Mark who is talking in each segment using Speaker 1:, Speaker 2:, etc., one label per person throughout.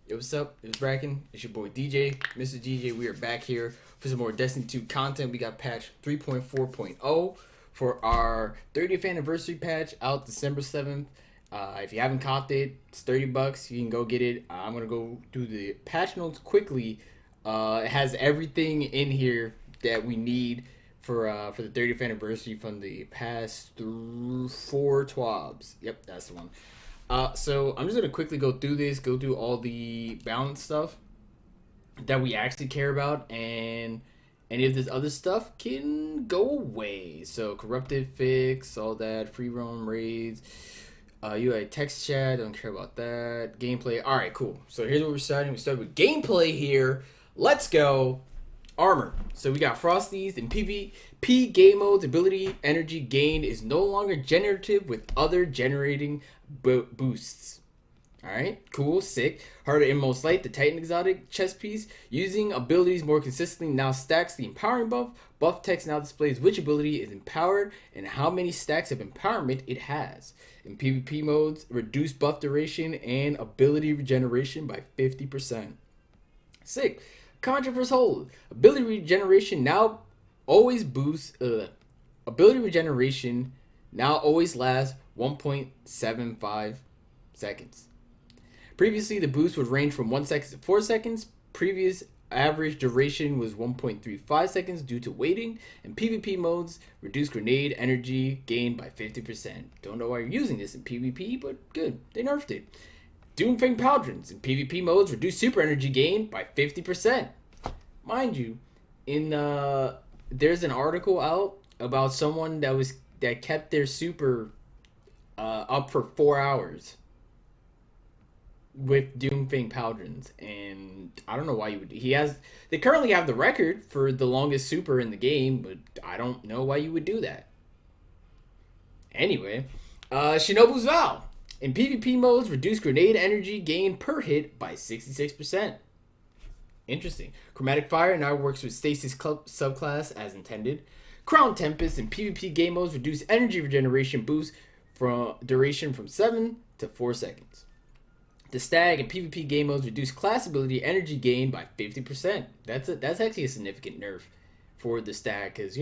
Speaker 1: Yo, what's up? It's Bracken. It's your boy DJ, Mr. DJ. We are back here for some more Destiny 2 content. We got patch 3.4.0 for our 30th anniversary patch out December 7th. If you haven't copped it, it's $30. You can go get it. I'm going to go do the patch notes quickly. It has everything in here that we need for the 30th anniversary from the past through 4 TWABs. Yep, that's the one. So I'm just gonna quickly go through this, go through all the balance stuff that we actually care about, and any of this other stuff can go away. So corrupted fix, all that, free roam raids, UI text chat, don't care about that. Gameplay. All right, cool. So here's what we're starting. We start with gameplay here. Let's go. Armor. So we got Frosties in PvP game modes. Ability energy gained is no longer generative with other generating boosts. Alright, cool, sick. Harder Inmost Light, the Titan exotic chest piece. Using abilities more consistently now stacks the empowering buff. Buff text now displays which ability is empowered and how many stacks of empowerment it has. In PvP modes, reduce buff duration and ability regeneration by 50%. Sick. Controverse hold. Ability regeneration now always boosts. Ability regeneration now always lasts 1.75 seconds. Previously, the boost would range from 1 second to 4 seconds. Previous average duration was 1.35 seconds due to waiting. In PvP modes, reduce grenade energy gained by 50%. Don't know why you're using this in PvP, but good. They nerfed it. Doomfang Pauldrons in PvP modes reduce super energy gain by 50%. Mind you, in there's an article out about someone that kept their super up for 4 hours with Doomfang Pauldrons, and I don't know why you would. They currently have the record for the longest super in the game, but I don't know why you would do that. Anyway, Shinobu's Vow. In PvP modes, reduce grenade energy gain per hit by 66%. Interesting. Chromatic Fire now works with Stasis subclass as intended. Crown Tempest in PvP game modes reduce energy regeneration boost from duration from 7 to 4 seconds. The Stag in PvP game modes reduce class ability energy gain by 50%. That's actually a significant nerf for the Stag because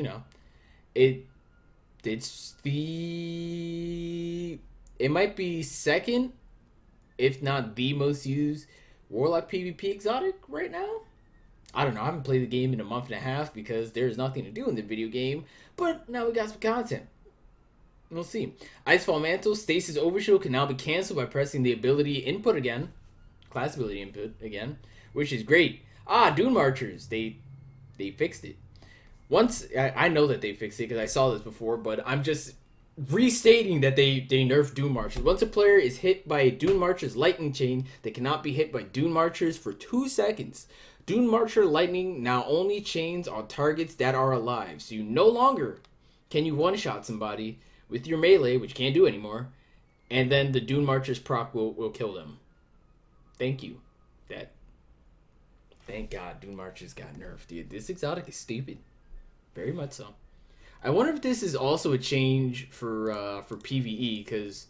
Speaker 1: it's the it might be second, if not the most used Warlock PvP exotic right now. I don't know. I haven't played the game in a month and a half because there's nothing to do in the video game. But now we got some content. We'll see. Icefall Mantle, Stasis Overshield can now be canceled by pressing the ability input again. Class ability input again. Which is great. Dune Marchers. They fixed it. I know that they fixed it because I saw this before, but I'm just restating that they nerfed Dune Marchers. Once a player is hit by a Dune Marcher's lightning chain, they cannot be hit by Dune Marchers for 2 seconds. Dune Marcher lightning now only chains on targets that are alive, so you no longer can you one-shot somebody with your melee, which you can't do anymore, and then the Dune Marcher's proc will kill them. Thank you. Thank God Dune Marchers got nerfed, dude. This exotic is stupid. Very much so. I wonder if this is also a change for PvE, because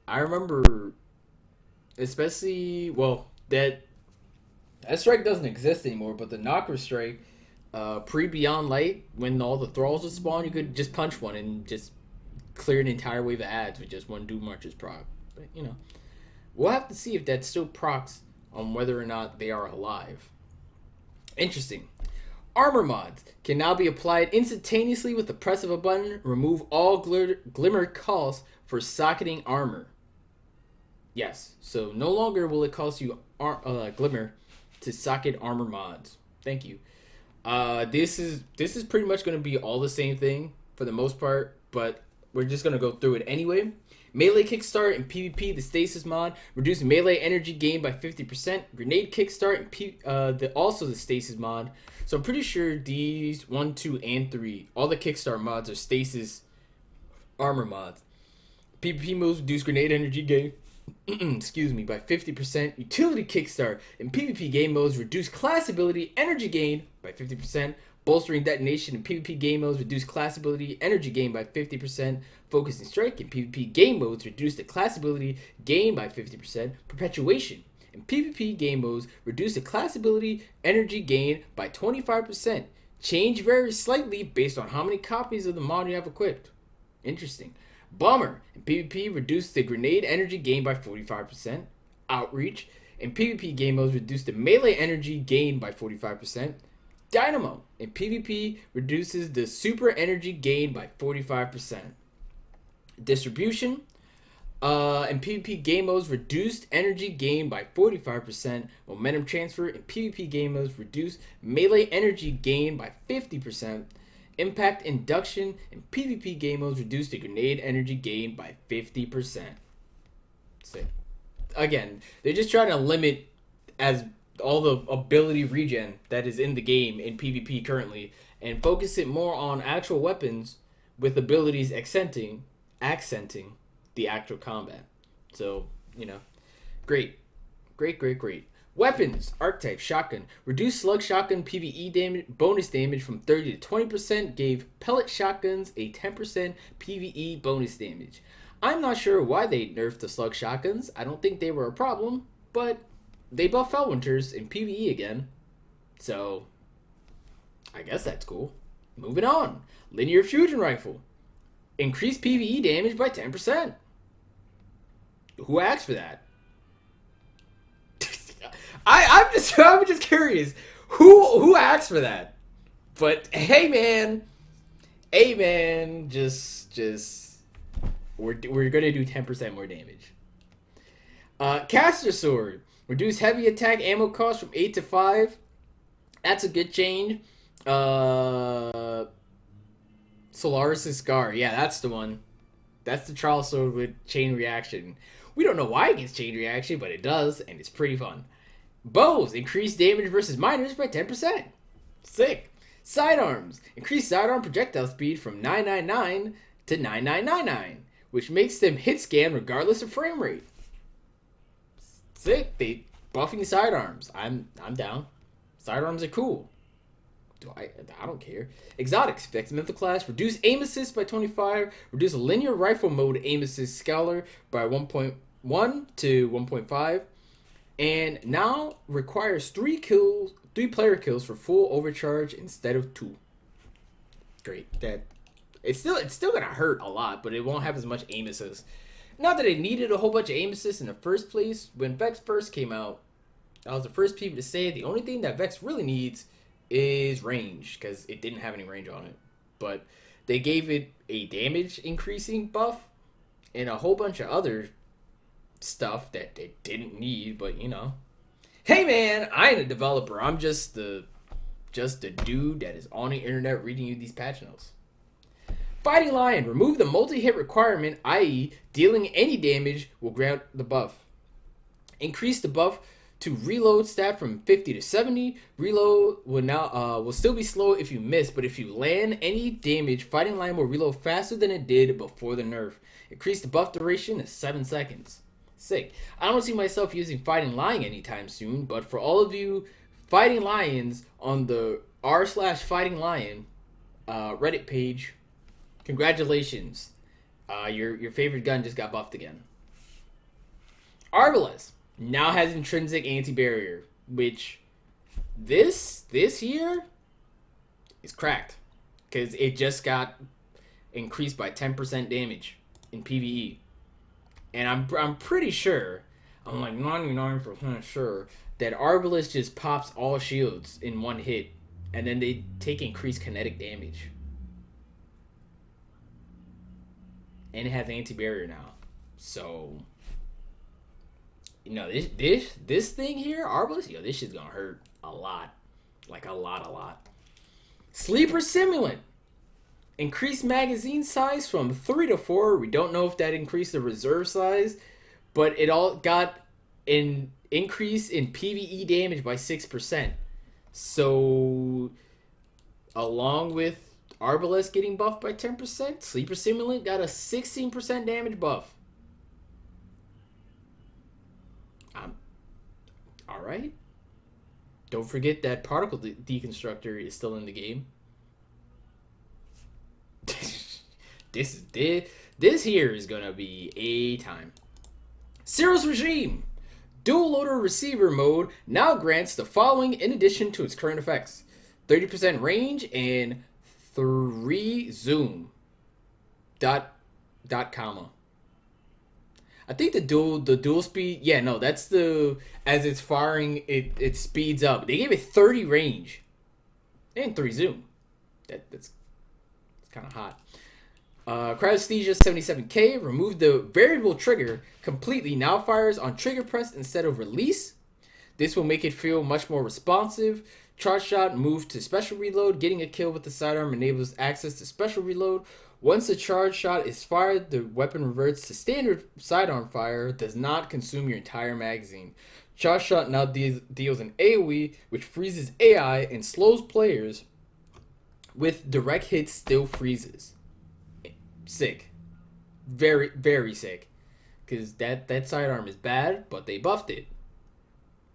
Speaker 1: I remember, especially, that strike doesn't exist anymore, but the Knocker strike, pre-Beyond Light, when all the thralls would spawn, you could just punch one and just clear an entire wave of ads with just one Doom Marcher's proc. But, we'll have to see if that still procs on whether or not they are alive. Interesting. Armor mods can now be applied instantaneously with the press of a button. Remove all glimmer costs for socketing armor. Yes, so no longer will it cost you glimmer to socket armor mods. Thank you. This is pretty much going to be all the same thing for the most part, but we're just going to go through it anyway. Melee Kickstart in PvP, the Stasis mod, reduce melee energy gain by 50%. Grenade Kickstart, also the Stasis mod. So I'm pretty sure these 1, 2, and 3, all the Kickstart mods are Stasis armor mods. PvP moves reduce grenade energy gain, excuse me, by 50%. Utility Kickstart in PvP game modes reduce class ability energy gain by 50%. Bolstering Detonation in PvP game modes reduce class ability energy gain by 50%. Focusing Strike in PvP game modes reduce the class ability gain by 50%. Perpetuation In PvP game modes, reduce the class ability energy gain by 25%. Change varies slightly based on how many copies of the mod you have equipped. Interesting. Bomber. In PvP, reduce the grenade energy gain by 45%. Outreach. In PvP game modes, reduce the melee energy gain by 45%. Dynamo. In PvP, reduces the super energy gain by 45%. Distribution. In PvP game modes, reduced energy gain by 45%. Momentum transfer in PvP game modes, reduced melee energy gain by 50%. Impact induction in PvP game modes, reduce the grenade energy gain by 50%. So, again, they're just trying to limit as all the ability regen that is in the game in PvP currently, and focus it more on actual weapons with abilities accenting the actual combat. So, great. Great. Weapons, archetype, shotgun. Reduced slug shotgun PvE damage, bonus damage from 30 to 20%, gave pellet shotguns a 10% PvE bonus damage. I'm not sure why they nerfed the slug shotguns. I don't think they were a problem, but they buff Felwinters in PvE again. So, I guess that's cool. Moving on. Linear fusion rifle. Increased PvE damage by 10%. Who asked for that? I'm just curious. Who asked for that? But hey man, just we're gonna do 10% more damage. Caster sword. Reduce heavy attack ammo cost from 8 to 5. That's a good change. Solaris' Scar. Yeah, that's the one. That's the trial sword with chain reaction. We don't know why it gets chain reaction, but it does, and it's pretty fun. Bows. Increase damage versus minors by 10%. Sick. Sidearms. Increase sidearm projectile speed from 999 to 9999, which makes them hit scan regardless of frame rate. Sick. They buffing sidearms. I'm down. Sidearms are cool. I don't care. Exotics. Fix mental class. Reduce aim assist by 25. Reduce linear rifle mode aim assist scalar by 1.1 to 1.5. And now requires 3 player kills for full overcharge instead of 2. Great. That it's still gonna hurt a lot, but it won't have as much aim assist. Not that it needed a whole bunch of aim assist in the first place. When Vex first came out, I was the first people to say the only thing that Vex really needs is range, because it didn't have any range on it. But they gave it a damage increasing buff and a whole bunch of other stuff that they didn't need, but hey man, I ain't a developer. I'm just the dude that is on the internet reading you these patch notes. Fighting Lion. Remove the multi-hit requirement, i.e. dealing any damage will grant the buff. Increase the buff to reload stat from 50 to 70. Reload will still be slow if you miss, but if you land any damage, Fighting Lion will reload faster than it did before the nerf. Increase the buff duration to 7 seconds. Sick. I don't see myself using Fighting Lion anytime soon, but for all of you Fighting Lions on the r/Fighting Lion Reddit page, congratulations. Your favorite gun just got buffed again. Arbalest now has intrinsic anti-barrier, which this here is cracked because it just got increased by 10% damage in PvE. And I'm pretty sure, I'm like 99% sure, that Arbalest just pops all shields in one hit, and then they take increased kinetic damage. And it has anti-barrier now. So, this thing here, Arbalest, this shit's gonna hurt a lot. Like a lot. Sleeper Simulant. Increased magazine size from 3 to 4. We don't know if that increased the reserve size, but it all got an increase in PvE damage by 6%. So, along with Arbalest getting buffed by 10%, Sleeper Simulant got a 16% damage buff. Alright. Don't forget that Particle Deconstructor is still in the game. This here is gonna be a time. Cyril's Regime. Dual loader receiver mode now grants the following in addition to its current effects: 30% range and 3 zoom. Dot comma. I think the dual speed. Yeah, no, that's the as it's firing, it speeds up. They gave it 30 range and 3 zoom. That's kind of hot. Cryosthesia 77K removed the variable trigger completely. Now fires on trigger press instead of release. This will make it feel much more responsive. Charge shot moved to special reload. Getting a kill with the sidearm enables access to special reload. Once a charge shot is fired, the weapon reverts to standard sidearm fire. Does not consume your entire magazine. Charge shot now deals an AoE, which freezes AI and slows players. With direct hits, still freezes. Sick, very very sick. Because that sidearm is bad, but they buffed it.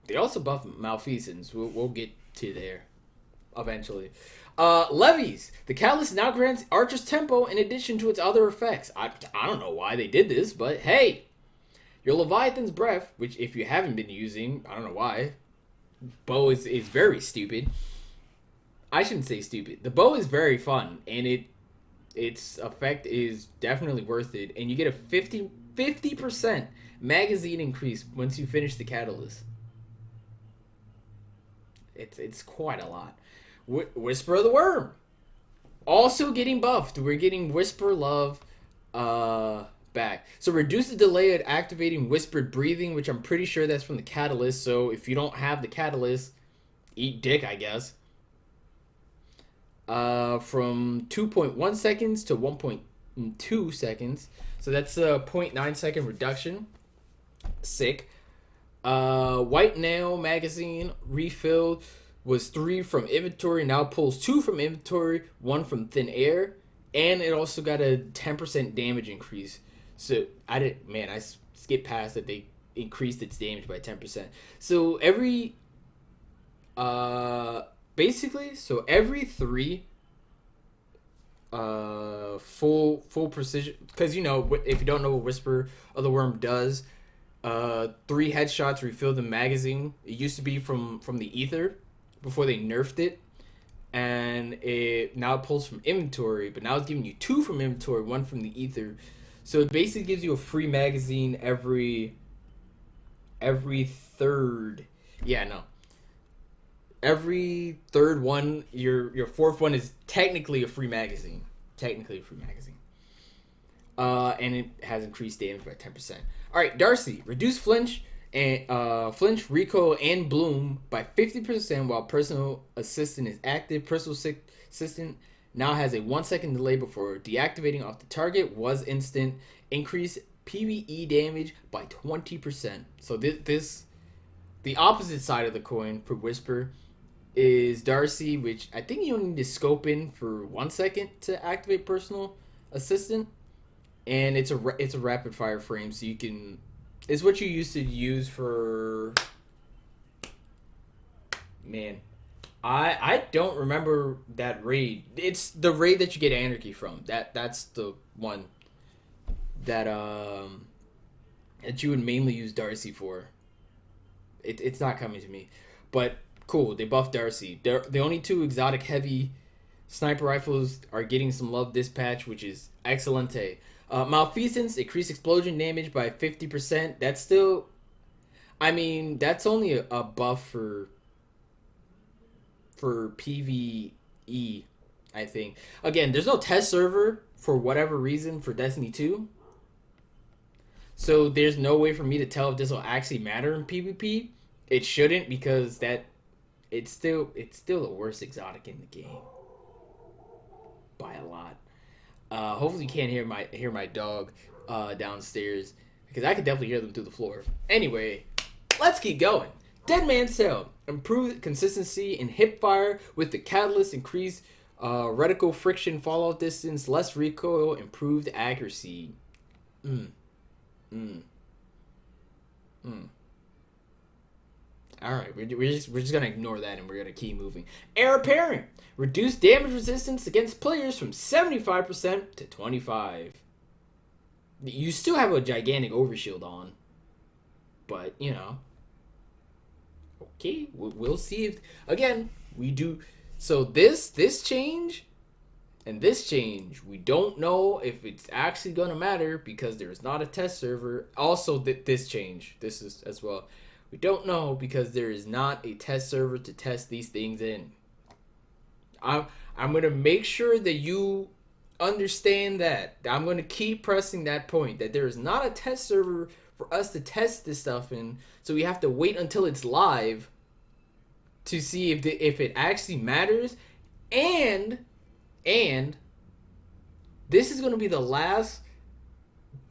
Speaker 1: They also buffed Malfeasance. We'll get to there eventually. Levies. The Catalyst now grants Archer's tempo in addition to its other effects. I don't know why they did this, but hey. Your Leviathan's Breath, which if you haven't been using, I don't know why. Bow is very stupid. I shouldn't say stupid. The bow is very fun, and its effect is definitely worth it. And you get a 50% magazine increase once you finish the Catalyst. It's quite a lot. Whisper of the Worm also getting buffed. We're getting Whisper Love back. So reduce the delay at activating Whispered Breathing, which I'm pretty sure that's from the Catalyst. So if you don't have the Catalyst, eat dick, I guess. From 2.1 seconds to 1.2 seconds. So that's a 0.9 second reduction. Sick. White Nail magazine refilled was 3 from inventory. Now pulls 2 from inventory, 1 from thin air, and it also got a 10% damage increase. So I skipped past that they increased its damage by 10%. So every every 3 full precision, because if you don't know what Whisper of the Worm does, 3 headshots refill the magazine. It used to be from the ether before they nerfed it, and it now pulls from inventory, but now it's giving you 2 from inventory, 1 from the ether. So it basically gives you a free magazine every third. Yeah, no. Every third one, your fourth one is technically a free magazine. And it has increased damage by 10%. All right, Darcy, reduce flinch and flinch, recoil, and bloom by 50% while personal assistant is active. Personal assistant now has a 1-second delay before deactivating off the target. Was instant. Increase PvE damage by 20%. So this the opposite side of the coin for Whisper is Darcy, which I think you only need to scope in for 1 second to activate personal assistant, and it's a rapid fire frame, so you can. It's what you used to use for. Man, I don't remember that raid. It's the raid that you get Anarchy from. That's the one that that you would mainly use Darcy for. It's not coming to me, but cool. They buffed Darcy. The only 2 exotic heavy sniper rifles are getting some love this patch, which is excelente. Malfeasance, increased explosion damage by 50%. That's still, that's only a buff for PvE, I think. Again, there's no test server for whatever reason for Destiny 2. So there's no way for me to tell if this will actually matter in PvP. It shouldn't, because it's still the worst exotic in the game by a lot. Hopefully you can't hear my dog downstairs, because I could definitely hear them through the floor. Anyway, let's keep going. Dead Man's Tale. Improved consistency in hip fire with the Catalyst. Increased reticle friction fallout distance. Less recoil. Improved accuracy. Alright, we're just gonna ignore that, and we're gonna keep moving. Heir Apparent. Reduce damage resistance against players from 75% to 25%. You still have a gigantic overshield on, but Okay, we'll see if again we do. So this change and this change, we don't know if it's actually gonna matter because there's not a test server. Also, this change, this is as well. We don't know because there is not a test server to test these things in. I'm I'm gonna make sure that you understand that. I'm gonna keep pressing that point that there is not a test server for us to test this stuff in. So we have to wait until it's live to see if it actually matters. And this is gonna be the last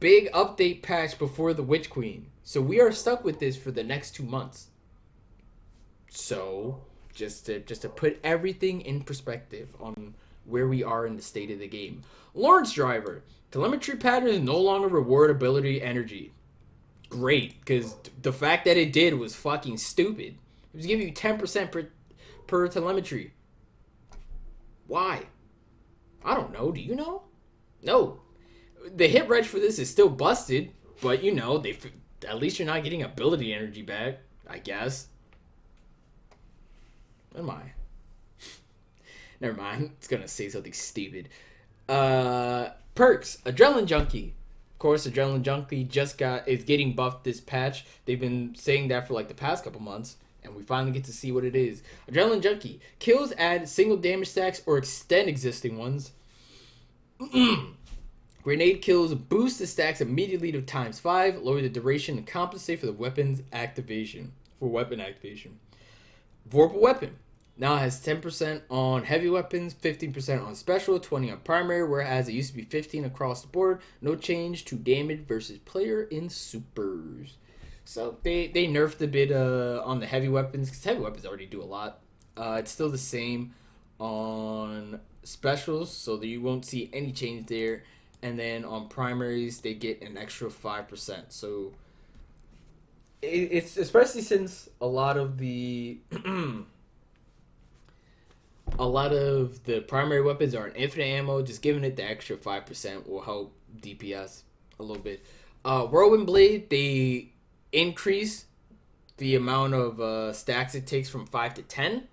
Speaker 1: big update patch before the Witch Queen. So we are stuck with this for the next 2 months. So just to put everything in perspective on where we are in the state of the game. Lawrence Driver. Telemetry patterns no longer reward ability energy. Great, because the fact that it did was fucking stupid. It was giving you 10% per telemetry. Why? I don't know. Do you know? No. The hit reg for this is still busted, but you know, at least you're not getting ability energy back, I guess. What am I? Never mind. It's gonna say something stupid. Perks. Adrenaline Junkie. Of course, Adrenaline Junkie is getting buffed this patch. They've been saying that for like the past couple months, and we finally get to see what it is. Adrenaline Junkie. Kills add single damage stacks or extend existing ones. Grenade kills boost the stacks immediately to ×5, lower the duration and compensate for the weapon's activation. Vorpal Weapon. Now it has 10% on heavy weapons, 15% on special, 20 on primary, whereas it used to be 15 across the board. No change to damage versus player in supers. So they nerfed a bit on the heavy weapons, because heavy weapons already do a lot. It's still the same on specials, so that you won't see any change there. And then on primaries, they get an extra 5%. So it's especially since a lot of the primary weapons are an infinite ammo. Just giving it the extra 5% will help DPS a little bit. Whirlwind Blade, they increase the amount of stacks it takes from 5 to 10.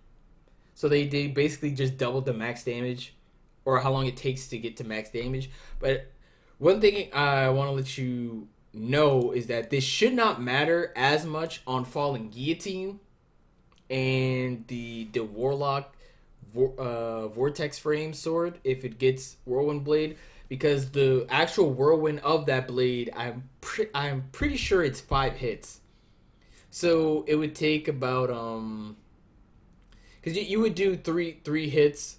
Speaker 1: So they basically just doubled the max damage, or how long it takes to get to max damage. But one thing I want to let you know is that this should not matter as much on Falling Guillotine and the Warlock Vortex Frame Sword if it gets Whirlwind Blade, because the actual whirlwind of that blade, I'm pretty sure it's 5 hits. So it would take about because you would do three hits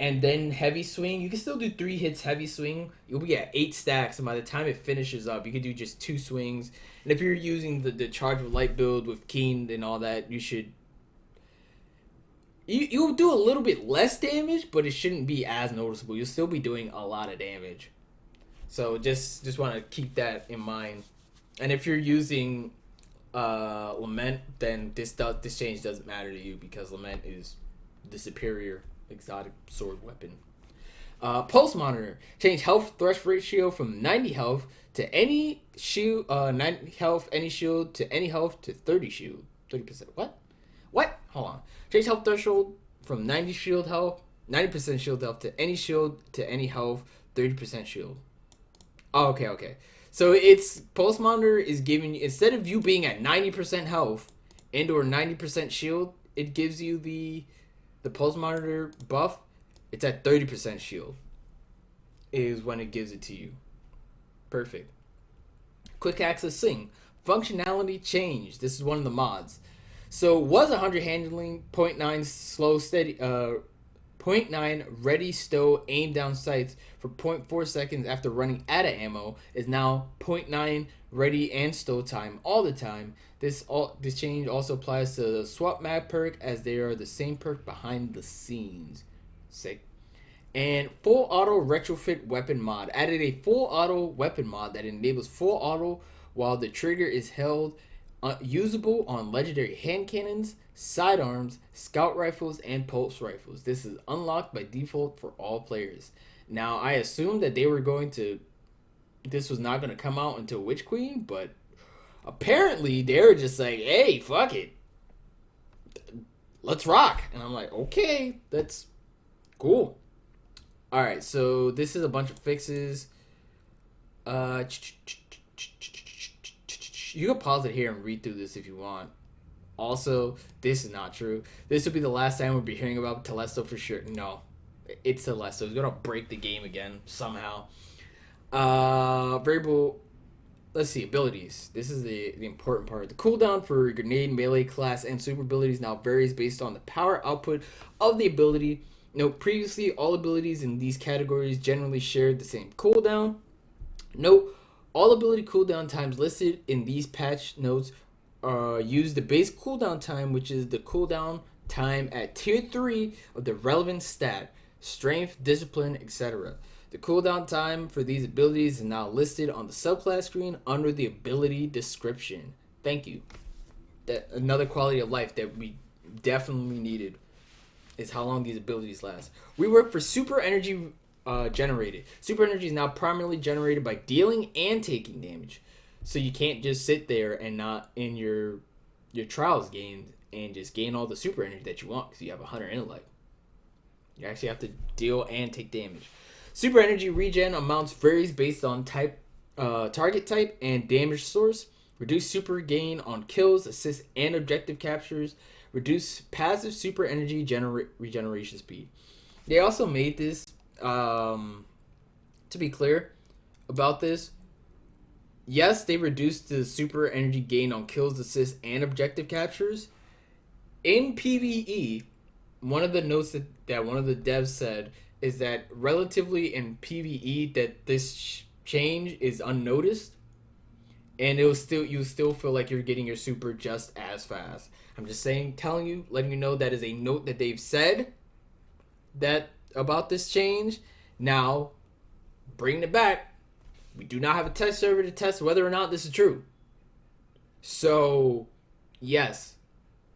Speaker 1: and then heavy swing. You can still do 3 hits heavy swing. You'll be at 8 stacks, and by the time it finishes up, you can do just 2 swings. And if you're using the Charge of Light build with Keen and all that, you'll do a little bit less damage, but it shouldn't be as noticeable. You'll still be doing a lot of damage. So just want to keep that in mind. And if you're using Lament, then this change doesn't matter to you, because Lament is the superior exotic sword weapon. Pulse Monitor. Change health thresh ratio from 90 health to any shield, 90 health, any shield, to any health to 30 shield. 30%. What? Hold on. Change health threshold from 90 shield health, 90% shield health to any shield, to any health, 30% shield. Oh, okay. So it's Pulse Monitor is giving you, instead of you being at 90% health and or 90% shield, it gives you the Pulse Monitor buff. It's at 30% shield is when it gives it to you. Perfect. Quick Access Sing. Functionality change. This is one of the mods. So was 100 handling, 0.9 slow steady, 0.9 ready stow aim down sights for 0.4 seconds after running out of ammo is now 0.9 ready and stow time all the time. This change also applies to the swap map perk, as they are the same perk behind the scenes. Sick. And full auto retrofit weapon mod. Added a full auto weapon mod that enables full auto while the trigger is held, usable on legendary hand cannons, sidearms, scout rifles, and pulse rifles. This is unlocked by default for all players. Now, I assumed that this was not going to come out until Witch Queen, but apparently they were just like, hey, fuck it. let's rock. And I'm like, okay, that's cool. All right, so this is a bunch of fixes. Uh, you can pause it here and read through this if you want. Also, this is not true. This will be the last time we'll be hearing about Telesto for sure. No, it's Telesto. It's gonna break the game again somehow. Variable. Let's see, abilities. This is the important part. The cooldown for grenade, melee, class, and super abilities now varies based on the power output of the ability. Note, previously, all abilities in these categories generally shared the same cooldown. Note, all ability cooldown times listed in these patch notes use the base cooldown time, which is the cooldown time at tier 3 of the relevant stat, strength, discipline, etc. The cooldown time for these abilities is now listed on the subclass screen under the ability description. Thank you. That another quality of life that we definitely needed is how long these abilities last. We work for super energy generated. Super energy is now primarily generated by dealing and taking damage. So you can't just sit there and not in your trials gain and just gain all the super energy that you want because you have 100 intellect. You actually have to deal and take damage. Super energy regen amounts varies based on type, target type, and damage source. Reduce super gain on kills, assists, and objective captures. Reduce passive super energy regeneration speed. They also made this, to be clear about this, yes, they reduced the super energy gain on kills, assists, and objective captures. In PvE, one of the notes that one of the devs said is that relatively in PvE that this change is unnoticed, and you still feel like you're getting your super just as fast. I'm just saying, telling you, letting you know that is a note that they've said that about this change. Now, bringing it back, we do not have a test server to test whether or not this is true. So, yes,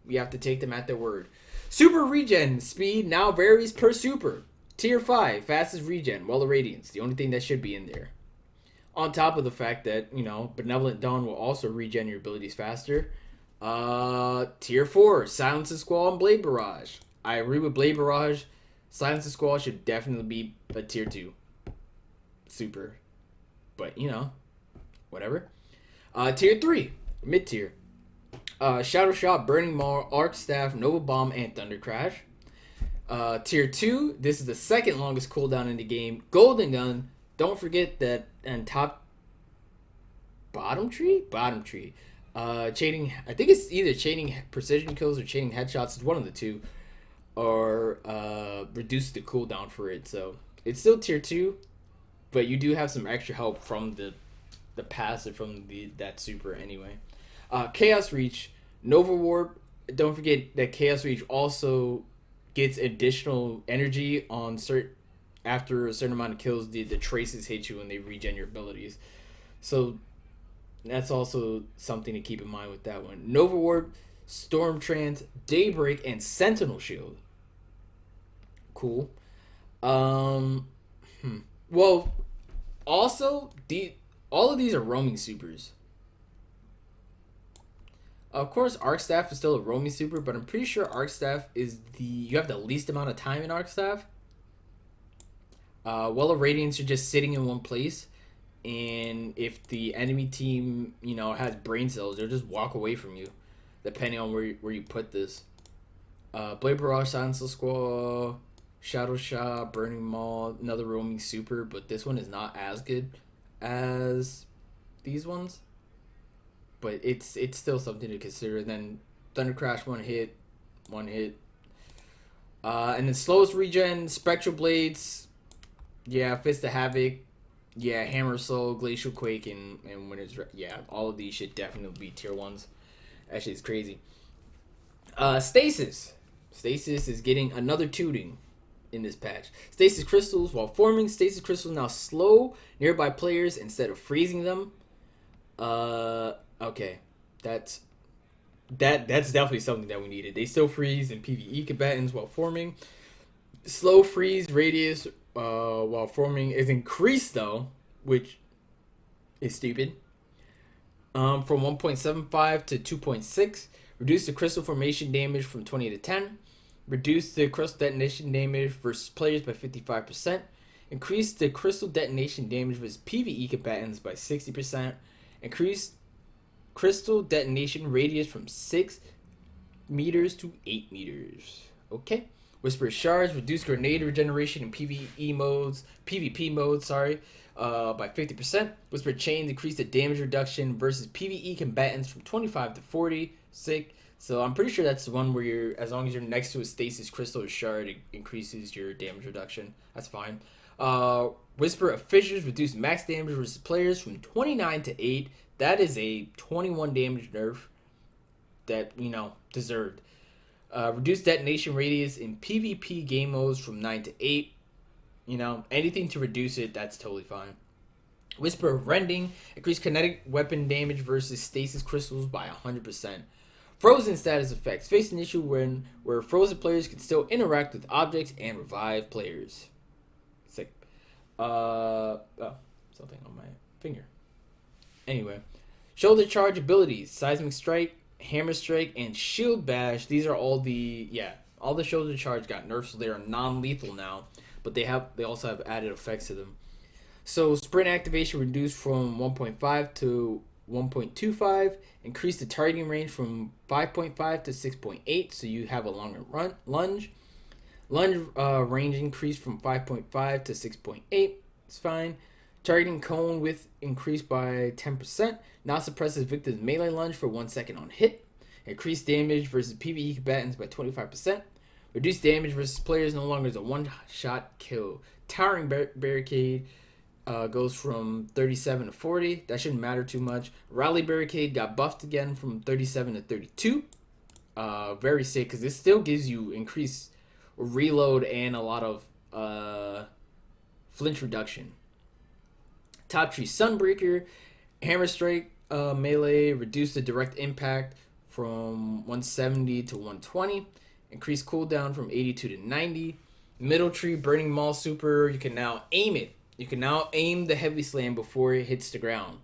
Speaker 1: we have to take them at their word. Super regen speed now varies per super. Tier 5, fastest regen, Well of Radiance. The only thing that should be in there. On top of the fact that, Benevolent Dawn will also regen your abilities faster. Tier 4, Silence of Squall and Blade Barrage. I agree with Blade Barrage. Silence of Squall should definitely be a tier 2. Super. But, whatever. Tier 3, mid tier. Shadow Shot, Burning Maul, Arc Staff, Nova Bomb, and Thunder Crash. Tier 2, this is the second longest cooldown in the game. Golden Gun. Don't forget that and bottom tree. Chaining, I think it's either chaining precision kills or chaining headshots. It's one of the two. Or reduce the cooldown for it. So it's still tier 2, but you do have some extra help from the passive from that super anyway. Chaos Reach, Nova Warp. Don't forget that Chaos Reach also gets additional energy on after a certain amount of kills. The traces hit you and they regen your abilities. So that's also something to keep in mind with that one. Nova Warp, Storm Trance, Daybreak, and Sentinel Shield. Cool. Well, also all of these are roaming supers. Of course, Arc Staff is still a roaming super, but I'm pretty sure Arc Staff is you have the least amount of time in Arc Staff. Well of Radiance, you're just sitting in one place, and if the enemy team, has brain cells, they'll just walk away from you, depending on where you put this. Blade Barrage, Silence of Squall, Shadow Shot, Burning Maul, another roaming super, but this one is not as good as these ones. But it's still something to consider. And then Thunder Crash, one hit. And then slowest regen, Spectral Blades, Fist of Havoc, Hammer Soul, Glacial Quake, and Winter's all of these should definitely be tier 1s. Actually, it's crazy. Stasis is getting another tuning in this patch. Stasis Crystals, while forming, Stasis Crystals now slow nearby players instead of freezing them. Okay, that's definitely something that we needed. They still freeze in PvE combatants while forming. Slow freeze radius while forming is increased though, which is stupid. From 1.75 to 2.6. Reduce the crystal formation damage from 20 to 10. Reduce the crystal detonation damage versus players by 55%. Increase the crystal detonation damage versus PvE combatants by 60%. Increase crystal detonation radius from 6 meters to 8 meters. Okay. Whisper shards reduce grenade regeneration in PvP modes, by 50%. Whisper chains increase the damage reduction versus PvE combatants from 25 to 40. Sick. So I'm pretty sure that's the one where you're, as long as you're next to a stasis crystal or shard, it increases your damage reduction. That's fine. Whisper of Fissures reduce max damage versus players from 29 to 8. That is a 21 damage nerf that, deserved. Reduce detonation radius in PvP game modes from 9 to 8. Anything to reduce it, that's totally fine. Whisper of Rending increase kinetic weapon damage versus stasis crystals by 100%. Frozen status effects face an issue where frozen players can still interact with objects and revive players. Sick. Something on my finger. Anyway, shoulder charge abilities: Seismic Strike, Hammer Strike, and Shield Bash. These are all the shoulder charge got nerfed, so they are non-lethal now. But they also have added effects to them. So sprint activation reduced from 1.5 to 1.25. Increase the targeting range from 5.5 to 6.8, so you have a longer lunge. Lunge range increased from 5.5 to 6.8. It's fine. Targeting cone width increased by 10%. Now suppresses victim's melee lunge for 1 second on hit. Increased damage versus PvE combatants by 25%. Reduced damage versus players no longer is a one-shot kill. Towering Barricade goes from 37 to 40. That shouldn't matter too much. Rally Barricade got buffed again from 37 to 32. Very sick, because this still gives you increased reload and a lot of flinch reduction. Top Tree Sunbreaker, Hammer Strike melee, reduce the direct impact from 170 to 120. Increase cooldown from 82 to 90. Middle Tree Burning Maul Super, you can now aim it. You can now aim the Heavy Slam before it hits the ground.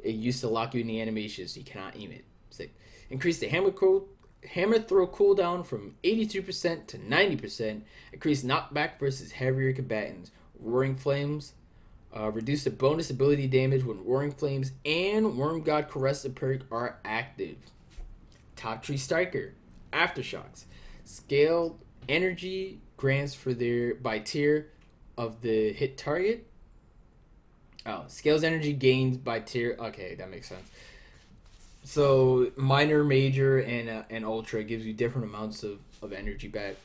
Speaker 1: It used to lock you in the animation, so you cannot aim it. Sick. Increase the Hammer Throw cooldown from 82% to 90%. Increase knockback versus heavier combatants. Roaring Flames. Reduce the bonus ability damage when Roaring Flames and Worm God Caress perk are active. Top Tree Striker. Aftershocks. Scaled energy grants by tier of the hit target. Scales energy gains by tier. Okay, that makes sense. So minor, major, and ultra gives you different amounts of energy back.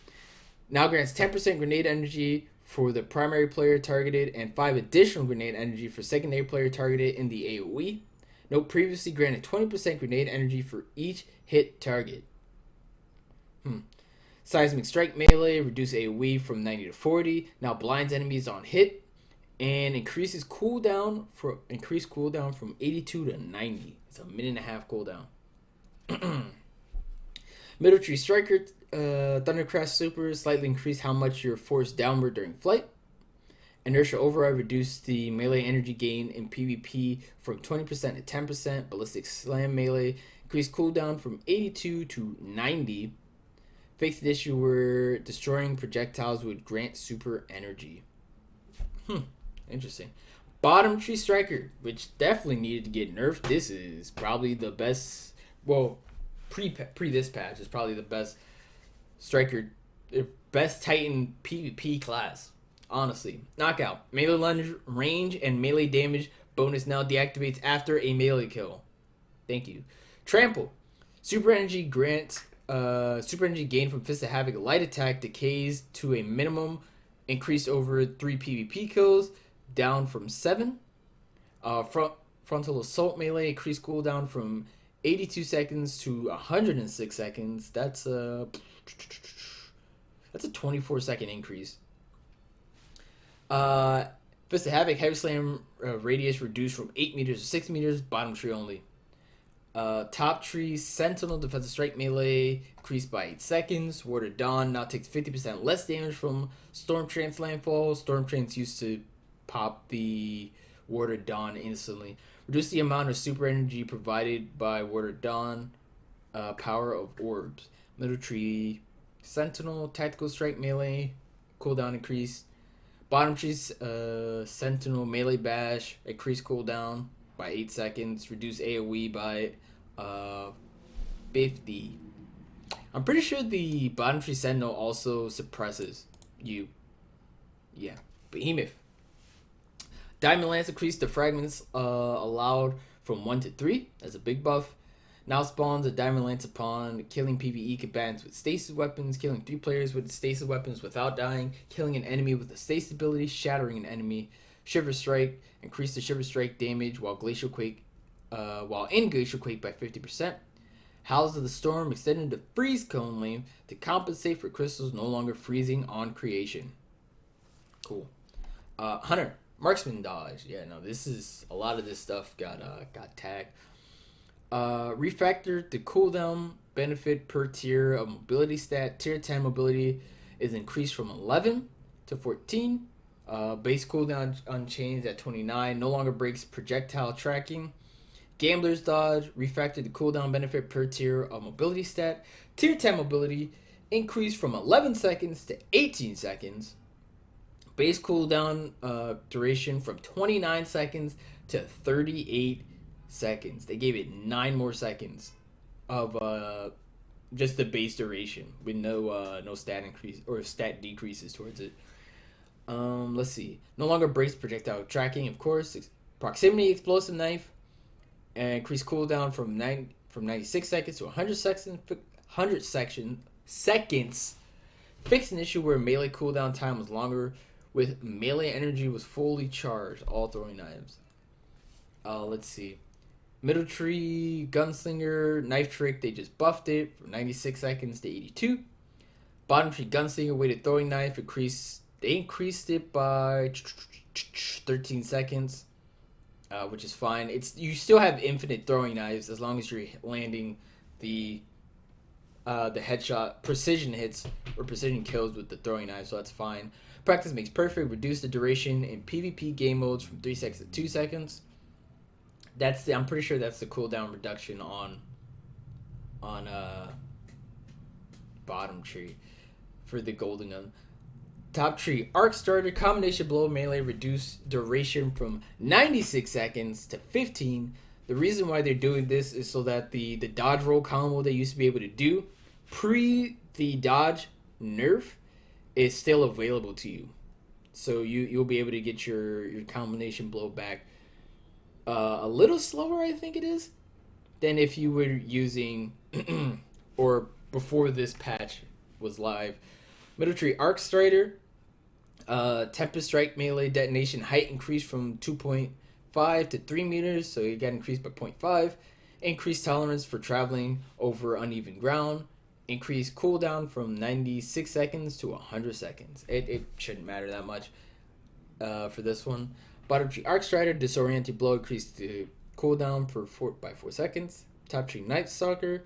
Speaker 1: Now grants 10% grenade energy for the primary player targeted and 5 additional grenade energy for secondary player targeted in the AoE. Note previously granted 20% grenade energy for each hit target. Seismic Strike melee, reduce AoE from 90 to 40. Now blinds enemies on hit and increases cooldown from 82 to 90. It's a minute and a half cooldown. Middle Tree Striker, Thundercrash Super, slightly increase how much you're forced downward during flight. Inertia Override, reduce the melee energy gain in PvP from 20% to 10%. Ballistic Slam melee, increase cooldown from 82 to 90. Fixed an issue where destroying projectiles would grant super energy. Interesting. Bottom Tree Striker, which definitely needed to get nerfed. This is probably the best. Well, pre this patch is probably the best striker, best Titan PvP class. Honestly, knockout, melee lunge range and melee damage bonus now deactivates after a melee kill. Thank you. Trample, super energy grants. Super energy gain from Fist of Havoc light attack decays to a minimum, increased over 3 PvP kills, down from 7. Frontal Assault melee increased cooldown from 82 seconds to 106 seconds. That's a 24-second increase. Fist of Havoc Heavy Slam radius reduced from 8 meters to 6 meters. Bottom tree only. Top Tree Sentinel Defensive Strike melee increased by 8 seconds. Ward of Dawn now takes 50% less damage from Storm Trance landfall. Storm Trance used to pop the Ward of Dawn instantly. Reduce the amount of super energy provided by Ward of Dawn Power of Orbs. Middle tree, Sentinel, Tactical Strike melee, cooldown increase. Bottom tree, Sentinel, melee bash, increase cooldown by 8 seconds, reduce AoE by 50. I'm pretty sure the bottom tree Sentinel also suppresses you. Yeah. Behemoth. Diamond Lance increased the fragments allowed from 1 to 3. That's a big buff. Now spawns a Diamond Lance upon killing PvE combatants with stasis weapons, killing 3 players with stasis weapons without dying, killing an enemy with a stasis ability, shattering an enemy. Shiver Strike, increase the Shiver Strike damage while in Glacial Quake by 50%. Howls of the Storm extended the freeze cone length to compensate for crystals no longer freezing on creation. Cool. Hunter. Marksman dodge. Yeah, no, this is a lot of this stuff got tagged. Refactored the cooldown benefit per tier of mobility stat. Tier 10 mobility is increased from 11 to 14. Base cooldown unchanged at 29. No longer breaks projectile tracking. Gambler's dodge. Refactored the cooldown benefit per tier of mobility stat. Tier 10 mobility increased from 11 seconds to 18 seconds. Base cooldown duration from 29 seconds to 38 seconds. They gave it 9 more seconds of just the base duration with no stat increase or stat decreases towards it. Let's see. No longer breaks projectile tracking, of course. Proximity explosive knife and increased cooldown from 96 seconds to 100 seconds. Fixed an issue where melee cooldown time was longer with melee energy was fully charged. All throwing knives. Let's see. Middle tree, Gunslinger, Knife Trick, they just buffed it from 96 seconds to 82. Bottom tree, Gunslinger, weighted throwing knife, they increased it by 13 seconds, which is fine. You still have infinite throwing knives as long as you're landing the headshot, precision hits, or precision kills with the throwing knife, so that's fine. Practice makes perfect. Reduce the duration in PvP game modes from 3 seconds to 2 seconds. I'm pretty sure that's the cooldown reduction on bottom tree for the golden gun. Top tree, Arc Starter, combination blow melee, reduce duration from 96 seconds to 15. The reason why they're doing this is so that the dodge roll combo they used to be able to do pre the dodge nerf is still available to you. So you'll be able to get your combination blow back a little slower, I think it is, than if you were using or before this patch was live. Middle tree, Arc Strider, Tempest Strike melee detonation height increased from 2.5 to 3 meters, so it got increased by 0.5. Increased tolerance for traveling over uneven ground. Increased cooldown from 96 seconds to 100 seconds. It shouldn't matter that much for this one. Bottom tree, Arc Strider, disoriented blow, increased the cooldown by 4 seconds. Top tree, Night Stalker,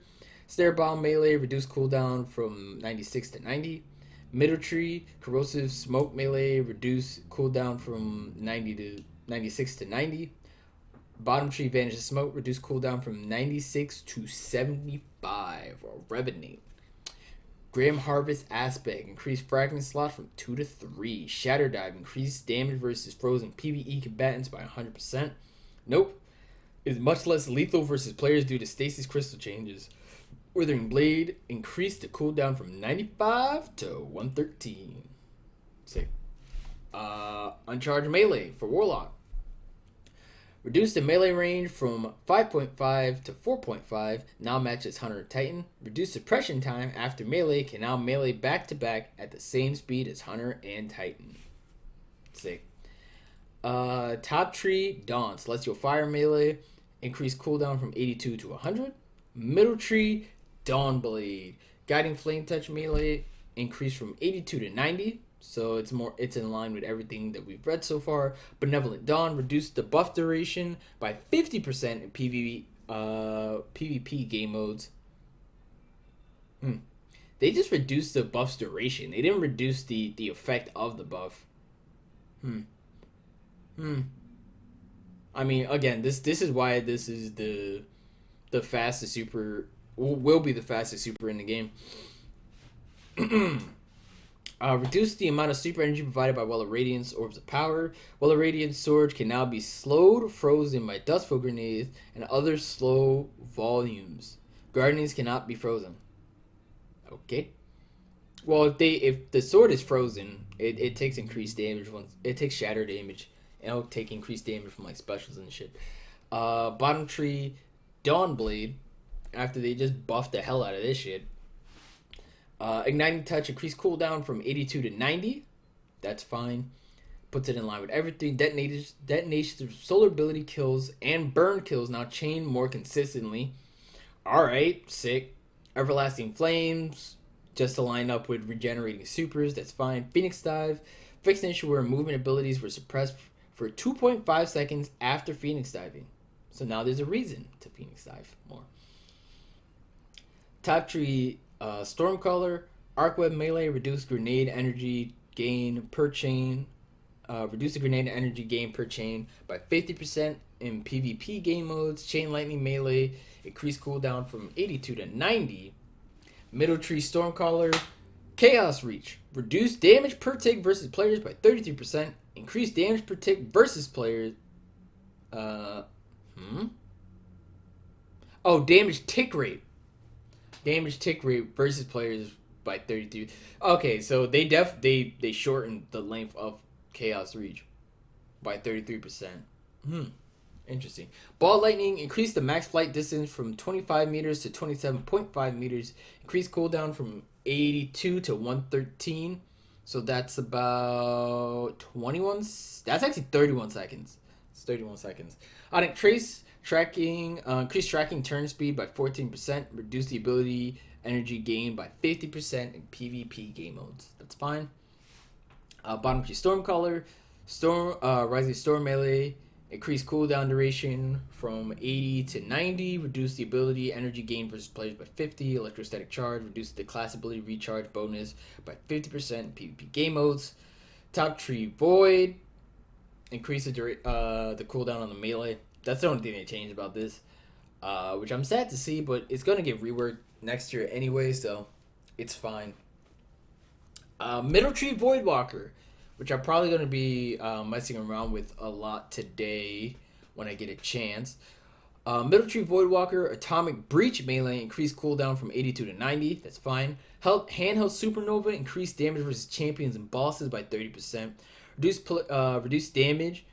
Speaker 1: Snare Bomb melee, reduced cooldown from 96 to 90. Middle tree, Corrosive Smoke melee, reduced cooldown from 96 to 90. Bottom tree, Vanish Smoke, reduced cooldown from 96 to 75. Or Revenant. Grim Harvest Aspect, increased fragment slot from 2 to 3. Shatter Dive, increased damage versus frozen PvE combatants by 100%. Nope. Is much less lethal versus players due to stasis crystal changes. Withering Blade, increased the cooldown from 95 to 113. Sick. Uncharged Melee for Warlock. Reduced the melee range from 5.5 to 4.5, now matches Hunter Titan. Reduced suppression time after melee, can now melee back to back at the same speed as Hunter and Titan. Sick. Top tree, Dawn, Celestial Fire melee, increased cooldown from 82 to 100. Middle tree, Dawn Blade, Guiding Flame Touch melee, increased from 82 to 90. So it's in line with everything that we've read so far. Benevolent Dawn reduced the buff duration by 50% in PvP game modes. They just reduced the buff's duration. They didn't reduce the effect of the buff. I mean, again, this is why this is the fastest super will be the fastest super in the game. Reduce the amount of super energy provided by Well of Radiance orbs of power. Well of Radiance Sword can now be slowed, frozen by Dustful grenades and other slow volumes. Guardians cannot be frozen. Okay. Well, if the sword is frozen, it takes increased damage once it takes shatter damage, and it'll take increased damage from like specials and shit. Bottom tree, Dawnblade. After they just buffed the hell out of this shit. Igniting Touch increased cooldown from 82 to 90. That's fine. Puts it in line with everything. Detonations of solar ability kills and burn kills now chain more consistently. Alright, sick. Everlasting Flames, just to line up with regenerating supers. That's fine. Phoenix Dive. Fixed an issue where movement abilities were suppressed for 2.5 seconds after Phoenix Diving. So now there's a reason to Phoenix Dive more. Top tree, Stormcaller, Arcweb Melee, reduced grenade energy gain per chain. Reduce the grenade energy gain per chain by 50% in PvP game modes. Chain Lightning Melee, increased cooldown from 82 to 90. Middle Tree Stormcaller, Chaos Reach, reduce damage per tick versus players by 33%. Increase damage per tick versus players. Oh, damage tick rate. Damage tick rate versus players by 33. Okay, so they shortened the length of Chaos Reach by 33%. Interesting. Ball Lightning increased the max flight distance from 25 meters to 27.5 meters. Increased cooldown from 82 to 113. So that's about 21. That's actually 31 seconds. It's 31 seconds. Ionic Trace tracking, increased tracking turn speed by 14%. Reduce the ability energy gain by 50% in PvP game modes. That's fine. Bottom tree Stormcaller, Rising Storm Melee. Increase cooldown duration from 80 to 90. Reduce the ability energy gain versus players by 50. Electrostatic charge. Reduce the class ability recharge bonus by 50% in PvP game modes. Top tree Void. Increase the cooldown on the melee. That's the only thing they changed about this, which I'm sad to see, but it's gonna get reworked next year anyway, so it's fine. Middle tree Voidwalker, which I'm probably going to be messing around with a lot today when I get a chance. Middle Tree Voidwalker, Atomic Breach Melee, increased cooldown from 82 to 90. That's fine. Handheld Supernova, increased damage versus champions and bosses by 30%. Reduced damage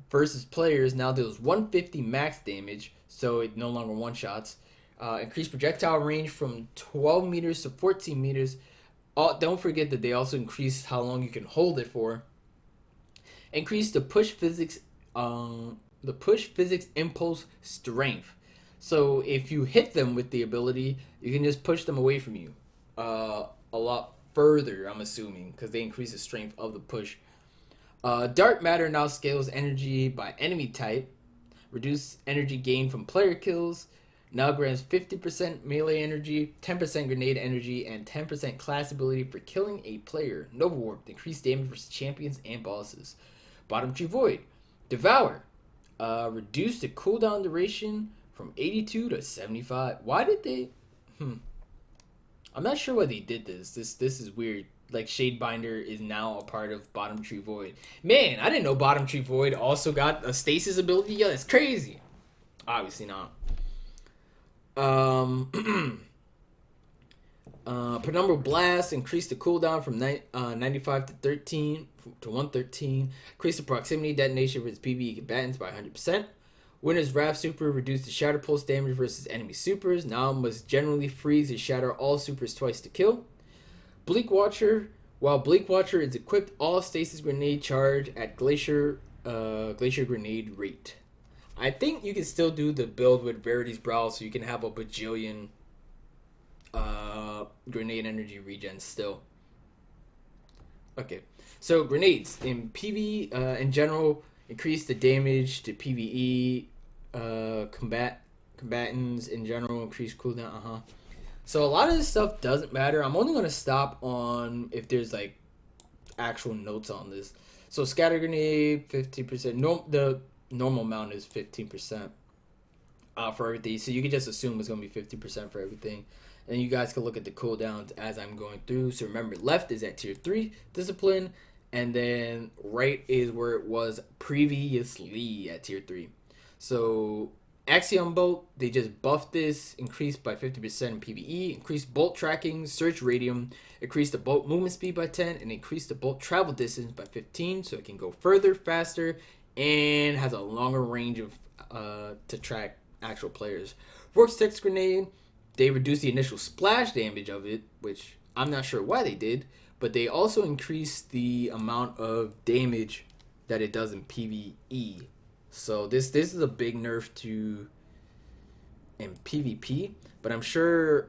Speaker 1: versus players now deals 150 max damage, so it no longer one-shots. Increased projectile range from 12 meters to 14 meters. Don't forget that they also increased how long you can hold it for. Increase the push physics impulse strength. So if you hit them with the ability, you can just push them away from you a lot further, I'm assuming, because they increase the strength of the push. Dark Matter now scales energy by enemy type. Reduce energy gain from player kills. Now grants 50% melee energy, 10% grenade energy, and 10% class ability for killing a player. Nova Warp, increased damage versus champions and bosses. Bottom tree Void, Devour, reduce the cooldown duration from 82 to 75. Why did they? I'm not sure why they did this. This is weird. Like Shadebinder is now a part of Bottom Tree Void. Man, I didn't know Bottom Tree Void also got a stasis ability. Yeah, that's crazy. Obviously not. Penumbral Blast increased the cooldown from 95 to 13 to 113. Increased the proximity detonation versus PvE combatants by 100%. Winter's Wrath Super reduced the Shatter Pulse damage versus enemy supers. Now must generally freeze and shatter all supers twice to kill. Bleak Watcher. While Bleak Watcher is equipped, all stasis grenade charge at Glacier grenade rate. I think you can still do the build with Verity's Brow, so you can have a bajillion grenade energy regen still. Okay, so grenades in PvE in general increase the damage to PvE combatants in general, increase cooldown. So a lot of this stuff doesn't matter. I'm only gonna stop on if there's like actual notes on this. So scatter grenade 15%. No, the normal amount is 15%. for everything. So you can just assume it's going to be 50% for everything. And you guys can look at the cooldowns as I'm going through. So remember, left is at tier 3 discipline, and then right is where it was previously at tier 3. So Axiom Bolt, they just buffed this, increased by 50% in PvE, increased bolt tracking, search radium, increased the bolt movement speed by 10, and increased the bolt travel distance by 15, so it can go further, faster, and has a longer range of to track actual players. Vortex Grenade, they reduced the initial splash damage of it, which I'm not sure why they did, but they also increased the amount of damage that it does in PvE. So this is a big nerf to in PvP, but I'm sure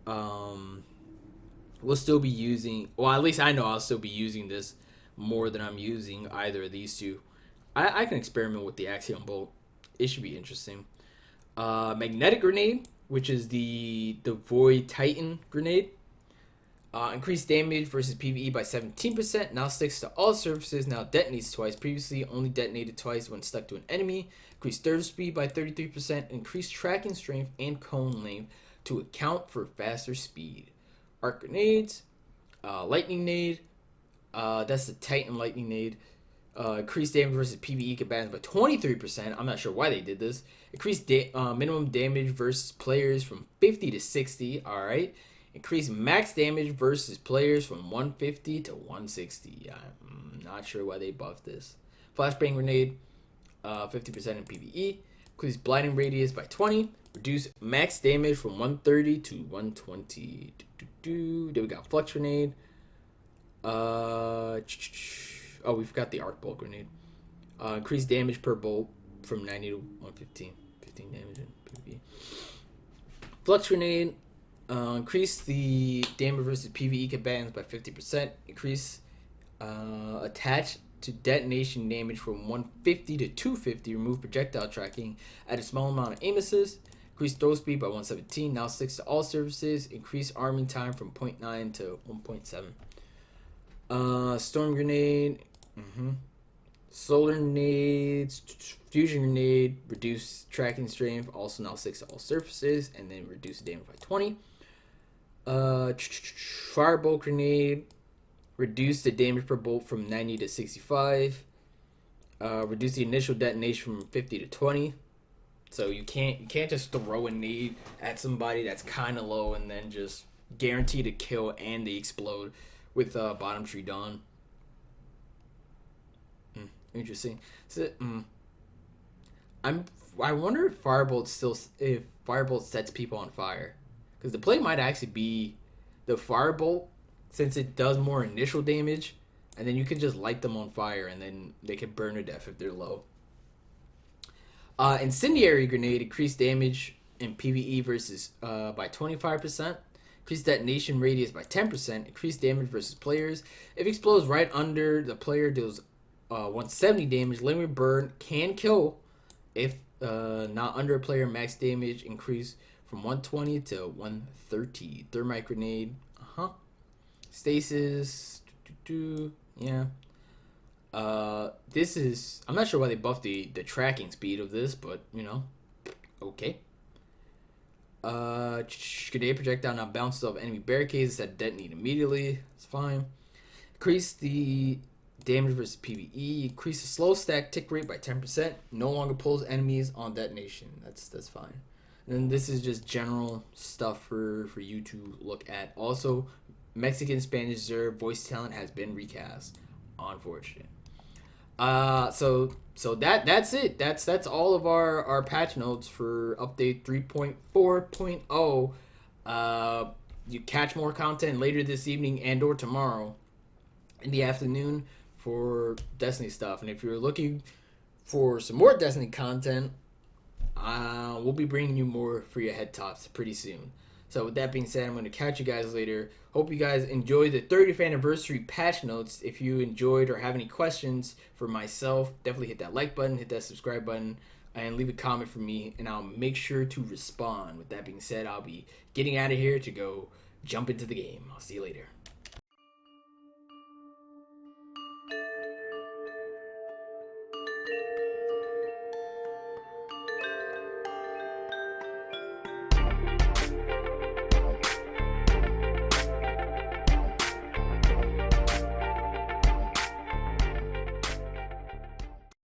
Speaker 1: we'll still be using. Well, at least I know I'll still be using this more than I'm using either of these two. I can experiment with the Axiom Bolt. It should be interesting. Magnetic Grenade, which is the Void Titan Grenade. Increased damage versus PvE by 17%. Now sticks to all surfaces. Now detonates twice. Previously only detonated twice when stuck to an enemy. Increased third speed by 33%. Increased tracking strength and cone length to account for faster speed. Arc Grenades. Lightning Nade. That's the Titan Lightning Nade. Increased damage versus PvE combatants by 23%. I'm not sure why they did this. Increased minimum damage versus players from 50 to 60. Alright. Increase max damage versus players from 150 to 160. I'm not sure why they buffed this. Flashbang Grenade, 50% in PvE. Increase blinding radius by 20. Reduce max damage from 130 to 120. Then we got Flux Grenade. Oh, we've got the Arc Bolt Grenade. Increase damage per bolt from 90 to 115. 15 damage in PvE. Flux Grenade. Increase the damage versus PvE combatants by 50%. Increase attach to detonation damage from 150 to 250. Remove projectile tracking. Add a small amount of aim assist. Increase throw speed by 117. Now sticks to all surfaces. Increase arming time from 0.9 to 1.7. Storm Grenade. Solar Grenades. Fusion Grenade. Reduce tracking strength. Also now sticks to all surfaces. And then reduce the damage by 20. Firebolt Grenade, reduce the damage per bolt from 90 to 65. Reduce the initial detonation from 50 to 20. So you can't just throw a nade at somebody that's kind of low and then just guarantee to kill and they explode with Bottom Tree Dawn. Interesting. So, I wonder if Firebolt sets people on fire. Because the play might actually be the Firebolt, since it does more initial damage, and then you can just light them on fire, and then they can burn to death if they're low. Incendiary Grenade, increased damage in PvE versus by 25%. Increased detonation radius by 10%. Increased damage versus players. If it explodes right under the player, deals 170 damage. Lingering burn can kill if not under a player. Max damage increase from 120 to 130. Thermite Grenade. Stasis. Yeah. This is... I'm not sure why they buffed the tracking speed of this, but, you know. Okay. Grenade projectile now bounces off enemy barricades that detonate immediately. It's fine. Increase the damage versus PvE. Increase the slow stack tick rate by 10%. No longer pulls enemies on detonation. That's fine. And this is just general stuff for you to look at. Also, Mexican Spanish Zerg voice talent has been recast. Unfortunate. So that's it. That's all of our patch notes for update 3.4.0. You catch more content later this evening and or tomorrow in the afternoon for Destiny stuff. And if you're looking for some more Destiny content, we'll be bringing you more for your head tops pretty soon. So with that being said, I'm going to catch you guys later. Hope you guys enjoyed the 30th anniversary patch notes. If you enjoyed or have any questions for myself, definitely hit that like button, hit that subscribe button, and leave a comment for me, and I'll make sure to respond. With that being said, I'll be getting out of here to go jump into the game. I'll see you later.